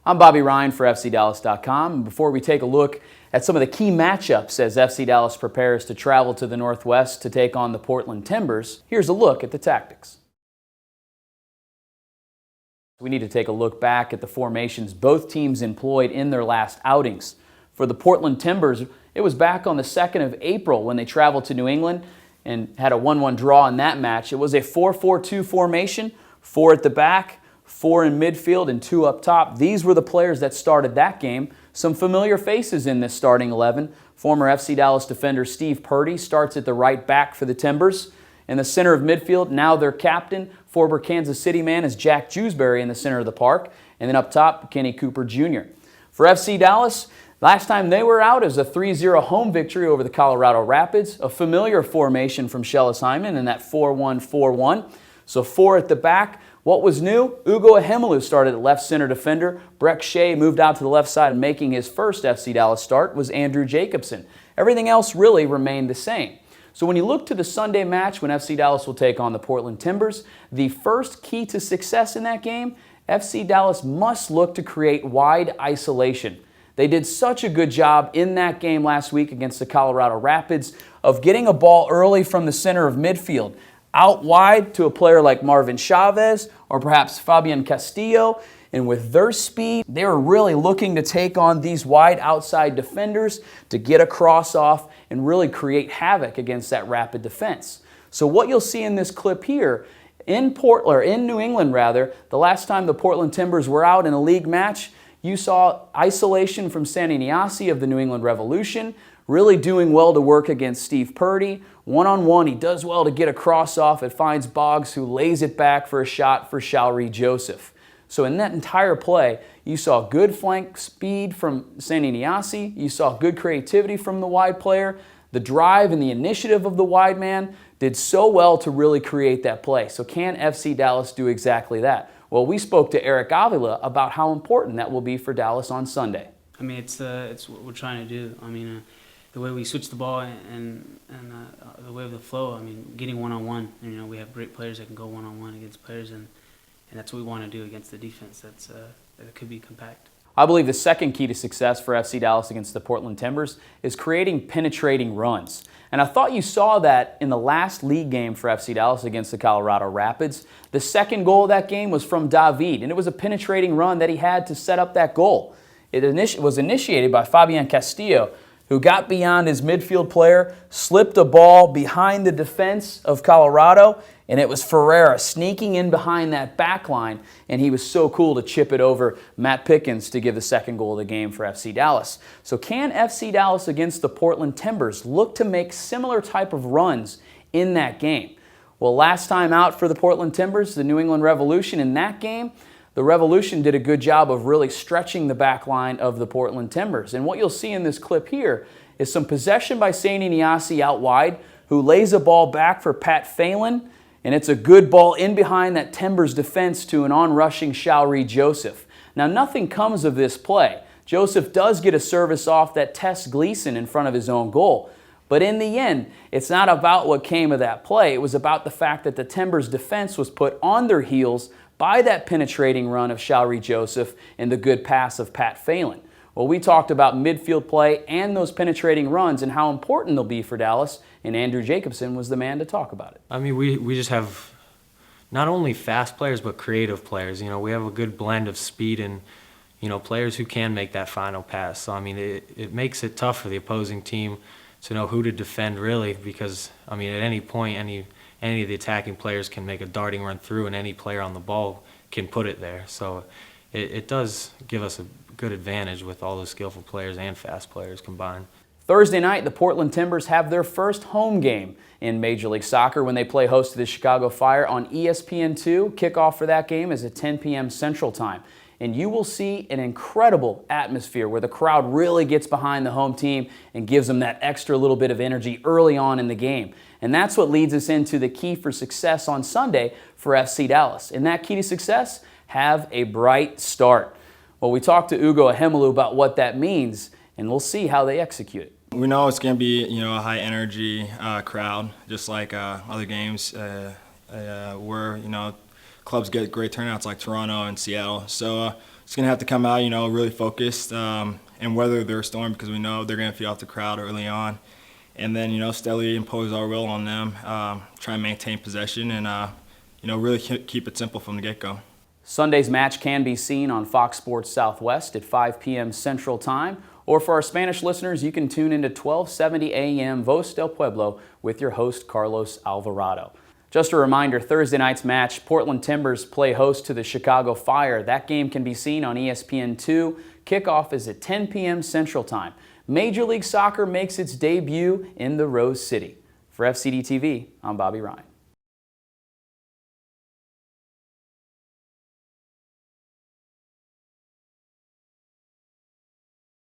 I'm Bobby Rhine for FCDallas.com. Before we take a look at some of the key matchups as FC Dallas prepares to travel to the Northwest to take on the Portland Timbers, here's a look at the tactics. We need to take a look back at the formations both teams employed in their last outings. For the Portland Timbers, it was back on the 2nd of April when they traveled to New England and had a 1-1 draw in that match. It was a 4-4-2 formation, 4 at the back, 4 in midfield, and 2 up top. These were the players that started that game. Some familiar faces in this starting 11. Former FC Dallas defender Steve Purdy starts at the right back for the Timbers. In the center of midfield, now their captain, former Kansas City man, is Jack Jewsbury in the center of the park. And then up top, Kenny Cooper Jr. For FC Dallas, last time they were out, it was a 3-0 home victory over the Colorado Rapids. A familiar formation from Schellas Hyman in that 4-1-4-1. So 4 at the back. What was new? Ugo Ehemulu started at left center defender. Breck Shea moved out to the left side, and making his first FC Dallas start was Andrew Jacobson. Everything else really remained the same. So when you look to the Sunday match when FC Dallas will take on the Portland Timbers, the first key to success in that game, FC Dallas must look to create wide isolation. They did such a good job in that game last week against the Colorado Rapids of getting a ball early from the center of midfield, out wide to a player like Marvin Chavez or perhaps Fabian Castillo. And with their speed, they were really looking to take on these wide outside defenders to get a cross off and really create havoc against that Rapid defense. So what you'll see in this clip here, in New England, the last time the Portland Timbers were out in a league match, you saw isolation from Santi Niasi of the New England Revolution, really doing well to work against Steve Purdy. One-on-one, he does well to get a cross off. It finds Boggs, who lays it back for a shot for Shalrie Joseph. So in that entire play, you saw good flank speed from Santi Niasi. You saw good creativity from the wide player. The drive and the initiative of the wide man did so well to really create that play. So can FC Dallas do exactly that? Well, we spoke to Eric Avila about how important that will be for Dallas on Sunday. I mean, it's what we're trying to do. I mean, the way we switch the ball and the way of the flow, I mean, getting one-on-one. You know, we have great players that can go one-on-one against players, and that's what we want to do against the defense. That could be compact. I believe the second key to success for FC Dallas against the Portland Timbers is creating penetrating runs. And I thought you saw that in the last league game for FC Dallas against the Colorado Rapids. The second goal of that game was from David, and it was a penetrating run that he had to set up that goal. It was initiated by Fabian Castillo, who got beyond his midfield player, slipped a ball behind the defense of Colorado, and it was Ferreira sneaking in behind that back line, and he was so cool to chip it over Matt Pickens to give the second goal of the game for FC Dallas. So can FC Dallas against the Portland Timbers look to make similar type of runs in that game? Well, last time out for the Portland Timbers, the New England Revolution, in that game, the Revolution did a good job of really stretching the back line of the Portland Timbers. And what you'll see in this clip here is some possession by Santi Niasi out wide, who lays a ball back for Pat Phelan, and it's a good ball in behind that Timbers defense to an on-rushing Shalrie Joseph. Now, nothing comes of this play. Joseph does get a service off that tests Gleason in front of his own goal. But in the end, it's not about what came of that play. It was about the fact that the Timbers defense was put on their heels by that penetrating run of Shalrie Joseph and the good pass of Pat Phelan. Well, we talked about midfield play and those penetrating runs and how important they'll be for Dallas, and Andrew Jacobson was the man to talk about it. I mean, we just have not only fast players, but creative players. You know, we have a good blend of speed and, you know, players who can make that final pass. So, I mean, it makes it tough for the opposing team to know who to defend, really, because, I mean, at any point, any of the attacking players can make a darting run through, and any player on the ball can put it there. So it does give us a good advantage with all those skillful players and fast players combined. Thursday night, the Portland Timbers have their first home game in Major League Soccer when they play host to the Chicago Fire on ESPN2. Kickoff for that game is at 10 p.m. Central Time. And you will see an incredible atmosphere where the crowd really gets behind the home team and gives them that extra little bit of energy early on in the game. And that's what leads us into the key for success on Sunday for FC Dallas. And that key to success, have a bright start. Well, we talked to Ugo Ehemulu about what that means, and we'll see how they execute it. We know it's going to be, a high energy crowd, just like other games where, clubs get great turnouts like Toronto and Seattle. So just going to have to come out, really focused and weather their storm, because we know they're going to feed off the crowd early on. And then, steadily impose our will on them, try and maintain possession, and, really keep it simple from the get-go. Sunday's match can be seen on Fox Sports Southwest at 5 p.m. Central Time, or for our Spanish listeners, you can tune into 1270 a.m. Voz del Pueblo with your host, Carlos Alvarado. Just a reminder, Thursday night's match, Portland Timbers play host to the Chicago Fire. That game can be seen on ESPN2. Kickoff is at 10 p.m. Central Time. Major League Soccer makes its debut in the Rose City. For FCD TV, I'm Bobby Rhine.